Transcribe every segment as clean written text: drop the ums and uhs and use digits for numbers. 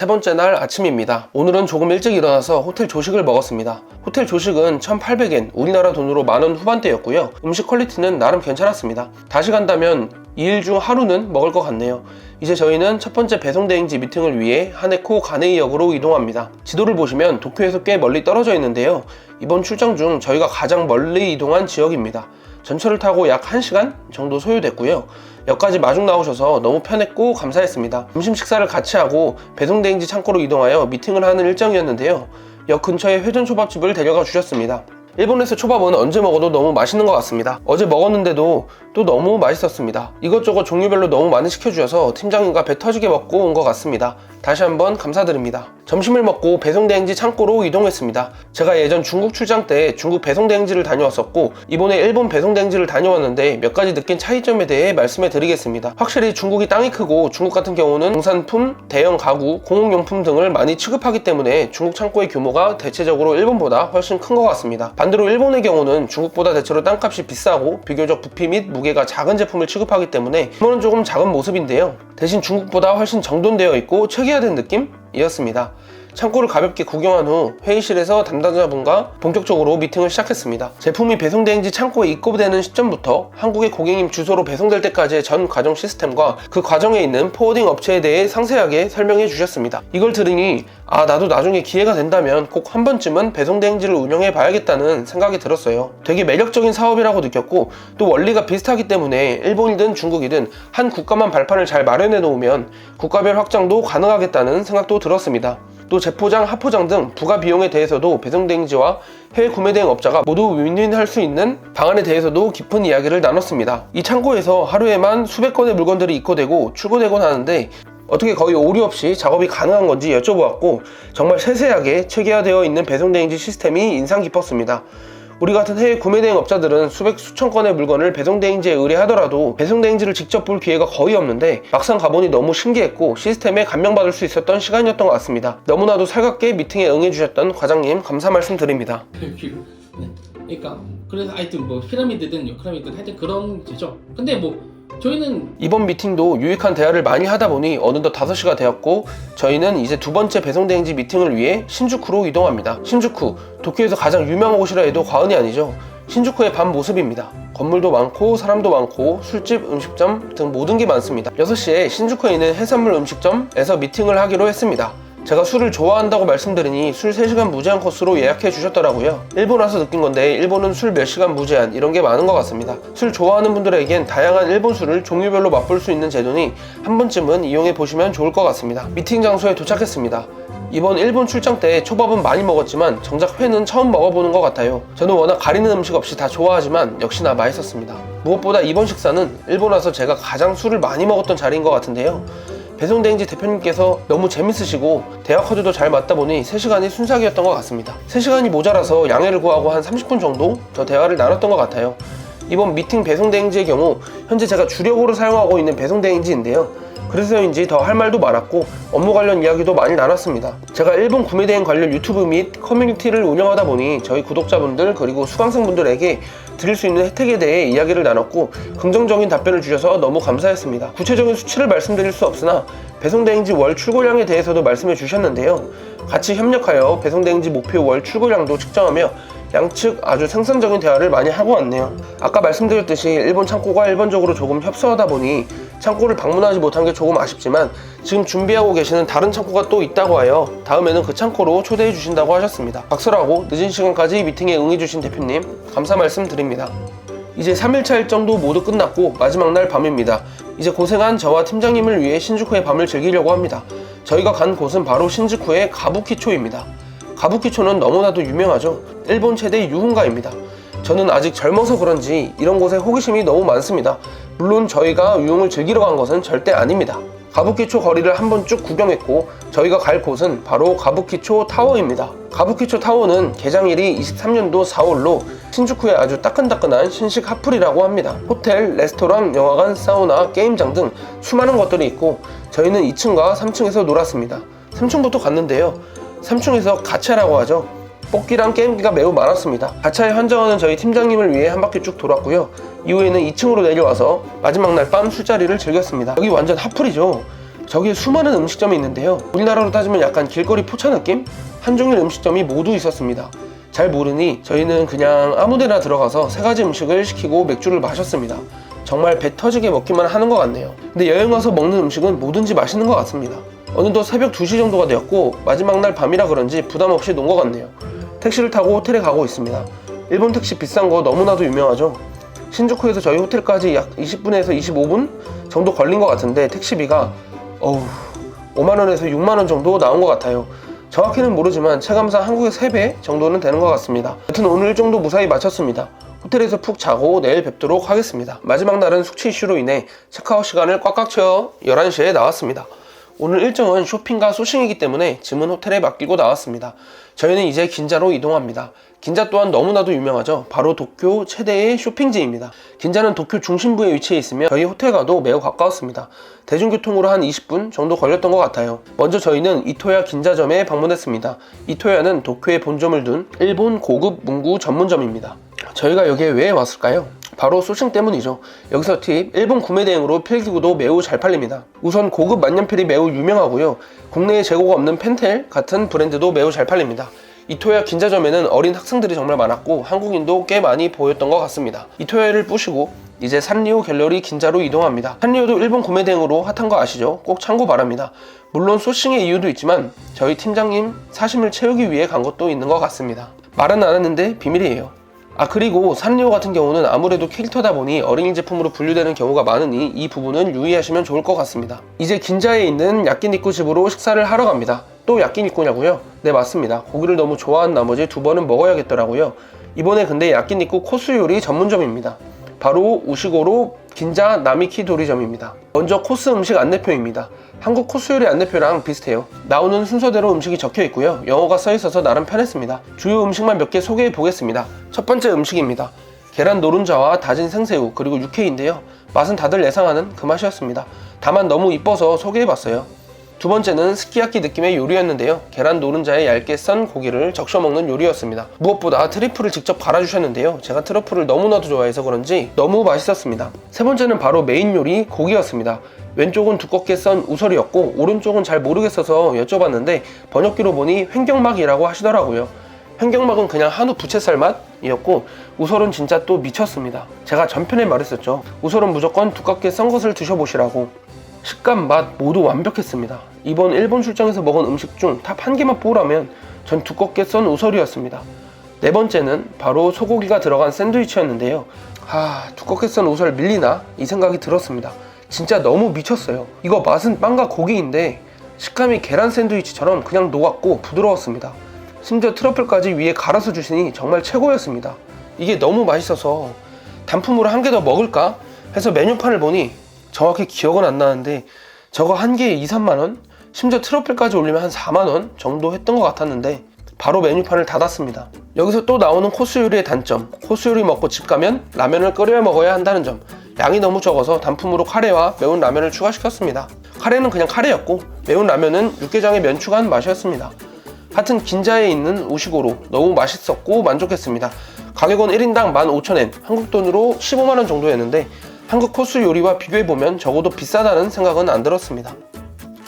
세 번째 날 아침입니다. 오늘은 조금 일찍 일어나서 호텔 조식을 먹었습니다. 호텔 조식은 1,800엔, 우리나라 돈으로 만원 후반대였고요. 음식 퀄리티는 나름 괜찮았습니다. 다시 간다면 2일 중 하루는 먹을 것 같네요. 이제 저희는 첫 번째 배송대행지 미팅을 위해 하네코 가네이역으로 이동합니다. 지도를 보시면 도쿄에서 꽤 멀리 떨어져 있는데요. 이번 출장 중 저희가 가장 멀리 이동한 지역입니다. 전철을 타고 약 1시간 정도 소요됐고요. 역까지 마중 나오셔서 너무 편했고 감사했습니다. 점심 식사를 같이 하고 배송대행지 창고로 이동하여 미팅을 하는 일정이었는데요. 역 근처에 회전초밥집을 데려가 주셨습니다. 일본에서 초밥은 언제 먹어도 너무 맛있는 것 같습니다. 어제 먹었는데도 또 너무 맛있었습니다. 이것저것 종류별로 너무 많이 시켜주셔서 팀장님과 배 터지게 먹고 온 것 같습니다. 다시 한번 감사드립니다. 점심을 먹고 배송대행지 창고로 이동했습니다. 제가 예전 중국 출장 때 중국 배송대행지를 다녀왔었고 이번에 일본 배송대행지를 다녀왔는데 몇 가지 느낀 차이점에 대해 말씀해 드리겠습니다. 확실히 중국이 땅이 크고 중국 같은 경우는 농산품, 대형 가구, 공업용품 등을 많이 취급하기 때문에 중국 창고의 규모가 대체적으로 일본보다 훨씬 큰 것 같습니다. 반대로 일본의 경우는 중국보다 대체로 땅값이 비싸고 비교적 부피 및 무게가 작은 제품을 취급하기 때문에 규모는 조금 작은 모습인데요. 대신 중국보다 훨씬 정돈되어 있고 체계화된 느낌이었습니다. 창고를 가볍게 구경한 후 회의실에서 담당자분과 본격적으로 미팅을 시작했습니다. 제품이 배송대행지 창고에 입고되는 시점부터 한국의 고객님 주소로 배송될 때까지의 전 과정 시스템과 그 과정에 있는 포워딩 업체에 대해 상세하게 설명해 주셨습니다. 이걸 들으니 나도 나중에 기회가 된다면 꼭 한 번쯤은 배송대행지를 운영해 봐야겠다는 생각이 들었어요. 되게 매력적인 사업이라고 느꼈고 또 원리가 비슷하기 때문에 일본이든 중국이든 한 국가만 발판을 잘 마련해 놓으면 국가별 확장도 가능하겠다는 생각도 들었습니다. 또 재포장, 하포장 등 부가 비용에 대해서도 배송대행지와 해외 구매 대행 업자가 모두 윈윈할 수 있는 방안에 대해서도 깊은 이야기를 나눴습니다. 이 창고에서 하루에만 수백 건의 물건들이 입고되고 출고되곤 하는데 어떻게 거의 오류 없이 작업이 가능한 건지 여쭤보았고 정말 세세하게 체계화되어 있는 배송대행지 시스템이 인상 깊었습니다. 우리 같은 해외 구매 대행 업자들은 수백 수천 건의 물건을 배송대행지에 의뢰하더라도 배송대행지를 직접 볼 기회가 거의 없는데 막상 가보니 너무 신기했고 시스템에 감명받을 수 있었던 시간이었던 것 같습니다. 너무나도 살갑게 미팅에 응해주셨던 과장님 감사 말씀드립니다. 네. 그러니까 그래서 하여튼 뭐 피라미드든 요피라미드든 하여튼 그런 제죠. 근데 뭐 저희는 이번 미팅도 유익한 대화를 많이 하다 보니 어느덧 5시가 되었고 저희는 이제 두 번째 배송대행지 미팅을 위해 신주쿠로 이동합니다. 신주쿠, 도쿄에서 가장 유명한 곳이라 해도 과언이 아니죠. 신주쿠의 밤 모습입니다. 건물도 많고 사람도 많고 술집, 음식점 등 모든 게 많습니다. 6시에 신주쿠에 있는 해산물 음식점에서 미팅을 하기로 했습니다. 제가 술을 좋아한다고 말씀드리니 술 3시간 무제한 코스로 예약해 주셨더라고요. 일본 와서 느낀 건데 일본은 술 몇 시간 무제한 이런 게 많은 것 같습니다. 술 좋아하는 분들에겐 다양한 일본 술을 종류별로 맛볼 수 있는 제도니 한 번쯤은 이용해 보시면 좋을 것 같습니다. 미팅 장소에 도착했습니다. 이번 일본 출장 때 초밥은 많이 먹었지만 정작 회는 처음 먹어보는 것 같아요. 저는 워낙 가리는 음식 없이 다 좋아하지만 역시나 맛있었습니다. 무엇보다 이번 식사는 일본 와서 제가 가장 술을 많이 먹었던 자리인 것 같은데요. 배송대행지 대표님께서 너무 재밌으시고 대화 코드도 잘 맞다 보니 3시간이 순삭이었던 것 같습니다. 3시간이 모자라서 양해를 구하고 한 30분 정도 더 대화를 나눴던 것 같아요. 이번 미팅 배송대행지의 경우 현재 제가 주력으로 사용하고 있는 배송대행지인데요. 그래서인지 더 할 말도 많았고 업무 관련 이야기도 많이 나눴습니다. 제가 일본 구매대행 관련 유튜브 및 커뮤니티를 운영하다 보니 저희 구독자분들 그리고 수강생분들에게 드릴 수 있는 혜택에 대해 이야기를 나눴고 긍정적인 답변을 주셔서 너무 감사했습니다. 구체적인 수치를 말씀드릴 수 없으나 배송대행지 월 출고량에 대해서도 말씀해 주셨는데요. 같이 협력하여 배송대행지 목표 월 출고량도 측정하며 양측 아주 생산적인 대화를 많이 하고 왔네요. 아까 말씀드렸듯이 일본 창고가 일본적으로 조금 협소하다 보니 창고를 방문하지 못한 게 조금 아쉽지만 지금 준비하고 계시는 다른 창고가 또 있다고 하여 다음에는 그 창고로 초대해 주신다고 하셨습니다. 박수라고 늦은 시간까지 미팅에 응해주신 대표님 감사 말씀드립니다. 이제 3일차 일정도 모두 끝났고 마지막 날 밤입니다. 이제 고생한 저와 팀장님을 위해 신주쿠의 밤을 즐기려고 합니다. 저희가 간 곳은 바로 신주쿠의 가부키초입니다. 가부키초는 너무나도 유명하죠. 일본 최대 유흥가입니다. 저는 아직 젊어서 그런지 이런 곳에 호기심이 너무 많습니다. 물론 저희가 유흥을 즐기러 간 것은 절대 아닙니다. 가부키초 거리를 한번 쭉 구경했고 저희가 갈 곳은 바로 가부키초 타워입니다. 가부키초 타워는 개장일이 23년도 4월로 신주쿠의 아주 따끈따끈한 신식 핫플이라고 합니다. 호텔, 레스토랑, 영화관, 사우나, 게임장 등 수많은 것들이 있고 저희는 2층과 3층에서 놀았습니다. 3층부터 갔는데요. 3층에서 가차라고 하죠. 뽑기랑 게임기가 매우 많았습니다. 가차에 환장하는 저희 팀장님을 위해 한 바퀴 쭉 돌았고요. 이후에는 2층으로 내려와서 마지막 날 밤 술자리를 즐겼습니다. 여기 완전 핫플이죠. 저기에 수많은 음식점이 있는데요. 우리나라로 따지면 약간 길거리 포차 느낌? 한종일 음식점이 모두 있었습니다. 잘 모르니 저희는 그냥 아무데나 들어가서 3가지 음식을 시키고 맥주를 마셨습니다. 정말 배 터지게 먹기만 하는 것 같네요. 근데 여행 와서 먹는 음식은 뭐든지 맛있는 것 같습니다. 어느덧 새벽 2시 정도가 되었고 마지막 날 밤이라 그런지 부담 없이 논 것 같네요. 택시를 타고 호텔에 가고 있습니다. 일본 택시 비싼 거 너무나도 유명하죠. 신주쿠에서 저희 호텔까지 약 20분에서 25분 정도 걸린 것 같은데 택시비가 5만원에서 6만원 정도 나온 것 같아요. 정확히는 모르지만 체감상 한국의 3배 정도는 되는 것 같습니다. 여튼 오늘 일정도 무사히 마쳤습니다. 호텔에서 푹 자고 내일 뵙도록 하겠습니다. 마지막 날은 숙취 이슈로 인해 체크아웃 시간을 꽉꽉 채워 11시에 나왔습니다. 오늘 일정은 쇼핑과 소싱이기 때문에 짐은 호텔에 맡기고 나왔습니다. 저희는 이제 긴자로 이동합니다. 긴자 또한 너무나도 유명하죠. 바로 도쿄 최대의 쇼핑지입니다. 긴자는 도쿄 중심부에 위치해 있으며 저희 호텔과도 매우 가까웠습니다. 대중교통으로 한 20분 정도 걸렸던 것 같아요. 먼저 저희는 이토야 긴자점에 방문했습니다. 이토야는 도쿄에 본점을 둔 일본 고급 문구 전문점입니다. 저희가 여기에 왜 왔을까요? 바로 소싱 때문이죠. 여기서 팁, 일본 구매 대행으로 필기구도 매우 잘 팔립니다. 우선 고급 만년필이 매우 유명하고요. 국내에 재고가 없는 펜텔 같은 브랜드도 매우 잘 팔립니다. 이토야 긴자점에는 어린 학생들이 정말 많았고 한국인도 꽤 많이 보였던 것 같습니다. 이토야를 뿌시고 이제 산리오 갤러리 긴자로 이동합니다. 산리오도 일본 구매 대행으로 핫한 거 아시죠? 꼭 참고 바랍니다. 물론 소싱의 이유도 있지만 저희 팀장님 사심을 채우기 위해 간 것도 있는 것 같습니다. 말은 안 했는데 비밀이에요. 그리고 산리오 같은 경우는 아무래도 캐릭터다 보니 어린이 제품으로 분류되는 경우가 많으니 이 부분은 유의하시면 좋을 것 같습니다. 이제 긴자에 있는 야끼니쿠 집으로 식사를 하러 갑니다. 또 야끼니쿠냐고요? 네, 맞습니다. 고기를 너무 좋아한 나머지 2번은 먹어야겠더라고요. 이번에 근데 야끼니쿠 코스 요리 전문점입니다. 바로 우시고로 긴자 나미키 도리점입니다. 먼저 코스 음식 안내표입니다. 한국 코스 요리 안내표랑 비슷해요. 나오는 순서대로 음식이 적혀 있고요. 영어가 써 있어서 나름 편했습니다. 주요 음식만 몇 개 소개해 보겠습니다. 첫 번째 음식입니다. 계란 노른자와 다진 생새우 그리고 육회인데요. 맛은 다들 예상하는 그 맛이었습니다. 다만 너무 이뻐서 소개해 봤어요. 두 번째는 스키야키 느낌의 요리였는데요. 계란 노른자에 얇게 썬 고기를 적셔 먹는 요리였습니다. 무엇보다 트리플을 직접 갈아주셨는데요. 제가 트러플을 너무나도 좋아해서 그런지 너무 맛있었습니다. 세 번째는 바로 메인 요리 고기였습니다. 왼쪽은 두껍게 썬 우설이었고 오른쪽은 잘 모르겠어서 여쭤봤는데 번역기로 보니 횡경막이라고 하시더라고요. 횡경막은 그냥 한우 부채살 맛이었고 우설은 진짜 또 미쳤습니다. 제가 전편에 말했었죠. 우설은 무조건 두껍게 썬 것을 드셔보시라고. 식감, 맛 모두 완벽했습니다. 이번 일본 출장에서 먹은 음식 중 탑 1개만 뽑으라면 전 두껍게 썬 우설이었습니다. 네 번째는 바로 소고기가 들어간 샌드위치였는데요. 두껍게 썬 우설 밀리나? 이 생각이 들었습니다. 진짜 너무 미쳤어요. 이거 맛은 빵과 고기인데 식감이 계란 샌드위치처럼 그냥 녹았고 부드러웠습니다. 심지어 트러플까지 위에 갈아서 주시니 정말 최고였습니다. 이게 너무 맛있어서 단품으로 1개 더 먹을까 해서 메뉴판을 보니 정확히 기억은 안 나는데 저거 1개에 2, 3만원? 심지어 트러플까지 올리면 한 4만원 정도 했던 것 같았는데 바로 메뉴판을 닫았습니다. 여기서 또 나오는 코스 요리의 단점, 코스 요리 먹고 집 가면 라면을 끓여 먹어야 한다는 점. 양이 너무 적어서 단품으로 카레와 매운 라면을 추가시켰습니다. 카레는 그냥 카레였고 매운 라면은 육개장에 면 추가한 맛이었습니다. 하여튼 긴자에 있는 우시고로 너무 맛있었고 만족했습니다. 가격은 1인당 15,000엔, 한국 돈으로 15만원 정도였는데 한국 코스 요리와 비교해보면 적어도 비싸다는 생각은 안 들었습니다.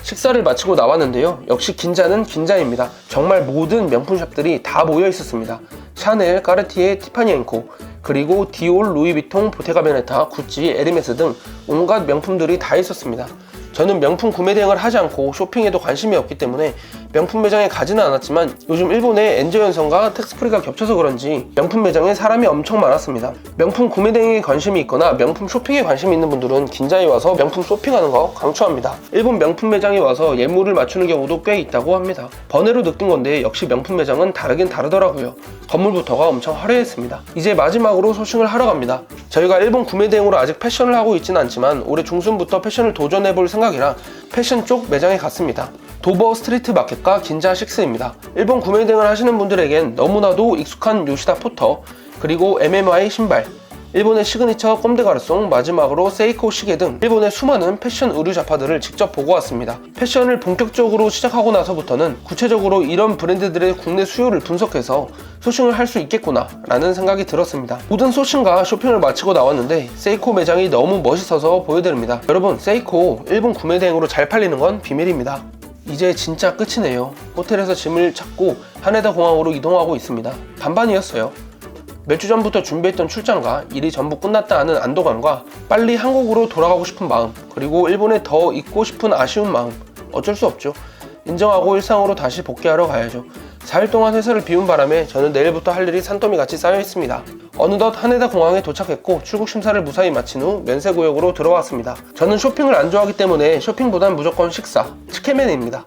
식사를 마치고 나왔는데요. 역시 긴자는 긴자입니다. 정말 모든 명품샵들이 다 모여 있었습니다. 샤넬, 까르티에, 티파니 앤코, 그리고 디올, 루이비통, 보테가 베네타, 구찌, 에르메스 등 온갖 명품들이 다 있었습니다. 저는 명품 구매 대행을 하지 않고 쇼핑에도 관심이 없기 때문에 명품 매장에 가지는 않았지만 요즘 일본에 엔저 연성과 텍스프리가 겹쳐서 그런지 명품 매장에 사람이 엄청 많았습니다. 명품 구매 대행에 관심이 있거나 명품 쇼핑에 관심이 있는 분들은 긴자에 와서 명품 쇼핑하는 거 강추합니다. 일본 명품 매장에 와서 예물을 맞추는 경우도 꽤 있다고 합니다. 번외로 느낀 건데 역시 명품 매장은 다르긴 다르더라고요. 건물부터가 엄청 화려했습니다. 이제 마지막으로 소싱을 하러 갑니다. 저희가 일본 구매 대행으로 아직 패션을 하고 있지는 않지만 올해 중순부터 패션을 도전해볼 생각이라 패션 쪽 매장에 갔습니다. 도버 스트리트 마켓과 긴자 6입니다. 일본 구매 대행을 하시는 분들에겐 너무나도 익숙한 요시다 포터, 그리고 MMY 신발, 일본의 시그니처 꼼데 가르송, 마지막으로 세이코 시계 등 일본의 수많은 패션 의류 잡화들을 직접 보고 왔습니다. 패션을 본격적으로 시작하고 나서부터는 구체적으로 이런 브랜드들의 국내 수요를 분석해서 소싱을 할 수 있겠구나 라는 생각이 들었습니다. 모든 소싱과 쇼핑을 마치고 나왔는데 세이코 매장이 너무 멋있어서 보여드립니다. 여러분, 세이코 일본 구매 대행으로 잘 팔리는 건 비밀입니다. 이제 진짜 끝이네요. 호텔에서 짐을 찾고 하네다 공항으로 이동하고 있습니다. 반반이었어요. 몇 주 전부터 준비했던 출장과 일이 전부 끝났다 하는 안도감과 빨리 한국으로 돌아가고 싶은 마음, 그리고 일본에 더 있고 싶은 아쉬운 마음, 어쩔 수 없죠. 인정하고 일상으로 다시 복귀하러 가야죠. 4일 동안 회사를 비운 바람에 저는 내일부터 할 일이 산더미같이 쌓여 있습니다. 어느덧 하네다 공항에 도착했고 출국 심사를 무사히 마친 후 면세구역으로 들어왔습니다. 저는 쇼핑을 안 좋아하기 때문에 쇼핑보단 무조건 식사, 츠케멘입니다.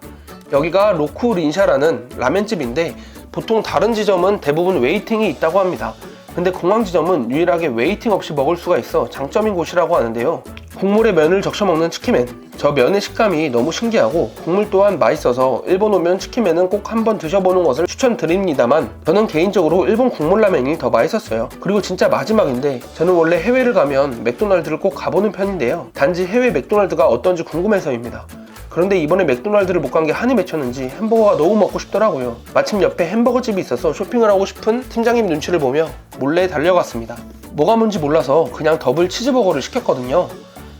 여기가 로쿠 린샤라는 라멘집인데 보통 다른 지점은 대부분 웨이팅이 있다고 합니다. 근데 공항 지점은 유일하게 웨이팅 없이 먹을 수가 있어 장점인 곳이라고 하는데요. 국물에 면을 적셔 먹는 츠케멘, 저 면의 식감이 너무 신기하고 국물 또한 맛있어서 일본 오면 츠케멘은 꼭 한번 드셔보는 것을 추천드립니다만 저는 개인적으로 일본 국물 라멘이 더 맛있었어요. 그리고 진짜 마지막인데 저는 원래 해외를 가면 맥도날드를 꼭 가보는 편인데요. 단지 해외 맥도날드가 어떤지 궁금해서입니다. 그런데 이번에 맥도날드를 못 간 게 한이 맺혔는지 햄버거가 너무 먹고 싶더라고요. 마침 옆에 햄버거 집이 있어서 쇼핑을 하고 싶은 팀장님 눈치를 보며 몰래 달려갔습니다. 뭐가 뭔지 몰라서 그냥 더블 치즈버거를 시켰거든요.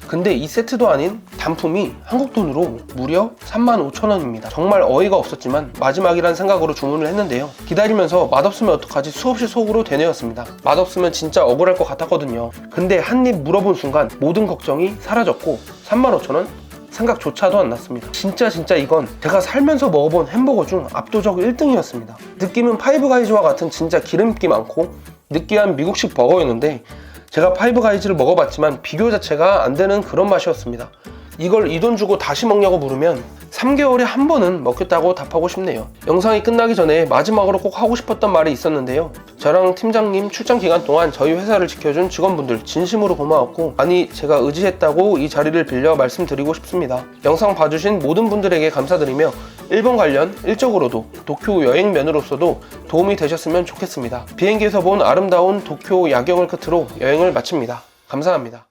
근데 이 세트도 아닌 단품이 한국 돈으로 무려 35,000원입니다. 정말 어이가 없었지만 마지막이란 생각으로 주문을 했는데요. 기다리면서 맛없으면 어떡하지 수없이 속으로 되뇌었습니다. 맛없으면 진짜 억울할 것 같았거든요. 근데 한 입 물어본 순간 모든 걱정이 사라졌고 35,000원? 생각조차도 안 났습니다. 진짜 이건 제가 살면서 먹어본 햄버거 중 압도적 1등이었습니다. 느낌은 파이브가이즈와 같은 진짜 기름기 많고 느끼한 미국식 버거였는데 제가 파이브가이즈를 먹어봤지만 비교 자체가 안 되는 그런 맛이었습니다. 이걸 이 돈 주고 다시 먹냐고 물으면 3개월에 한 번은 먹겠다고 답하고 싶네요. 영상이 끝나기 전에 마지막으로 꼭 하고 싶었던 말이 있었는데요. 저랑 팀장님 출장 기간 동안 저희 회사를 지켜준 직원분들 진심으로 고마웠고, 아니 제가 의지했다고 이 자리를 빌려 말씀드리고 싶습니다. 영상 봐주신 모든 분들에게 감사드리며 일본 관련 일적으로도 도쿄 여행면으로서도 도움이 되셨으면 좋겠습니다. 비행기에서 본 아름다운 도쿄 야경을 끝으로 여행을 마칩니다. 감사합니다.